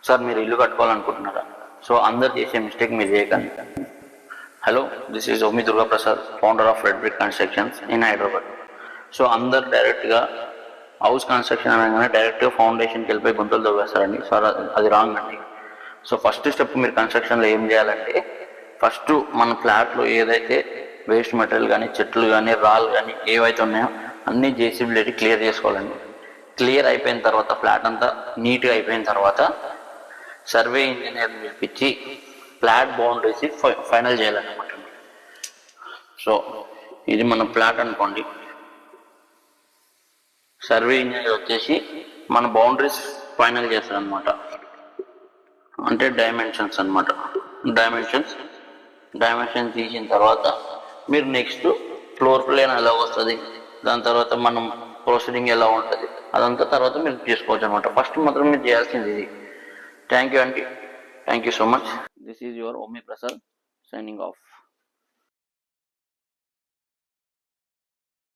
Sir మీరు ఇల్లు కట్టుకోవాలనుకుంటున్నారా? So అందరు చేసే మిస్టేక్ మీరు చేయకండి. Hello, this is Omi Durga Prasad, founder of Red Brick Constructions in Hyderabad. So అందరు డైరెక్ట్గా హౌస్ కన్స్ట్రక్షన్ అనగానే డైరెక్ట్గా ఫౌండేషన్కి వెళ్ళిపోయి గుంతలు తవ్వేస్తారండి. సార్ అది రాంగ్ అండి. సో ఫస్ట్ స్టెప్ మీరు కన్స్ట్రక్షన్లో ఏం చేయాలంటే, ఫస్ట్ మన ఫ్లాట్లో ఏదైతే వేస్ట్ మెటీరియల్ కానీ, చెట్లు కానీ, రాళ్ళు కానీ ఏవైతే ఉన్నాయో అన్నీ జేసీబీ క్లియర్ చేసుకోవాలండి. క్లియర్ అయిపోయిన తర్వాత, ఫ్లాట్ అంతా నీట్గా అయిపోయిన తర్వాత సర్వే ఇంజనీర్ని పిలిపించి ఫ్లాట్ బౌండరీస్ ఫైనల్ చేయాలన్నమాట. సో ఇది మన ఫ్లాట్ అనుకోండి, సర్వే ఇంజనీర్ వచ్చేసి మన బౌండరీస్ ఫైనల్ చేస్తారు అనమాట. అంటే డైమెన్షన్స్ అనమాట. డైమెన్షన్స్ తీసిన తర్వాత మీరు నెక్స్ట్ ఫ్లోర్ ప్లాన్ ఎలా వస్తుంది, దాని తర్వాత మనం ప్రొసీడింగ్ ఎలా ఉంటుంది, అదంతా తర్వాత మీరు చేసుకోవచ్చు అనమాట. ఫస్ట్ మాత్రం మీరు చేయాల్సింది ఇది. థ్యాంక్ యూ అండి. Thank you so much. This is your Omi Prasad signing of.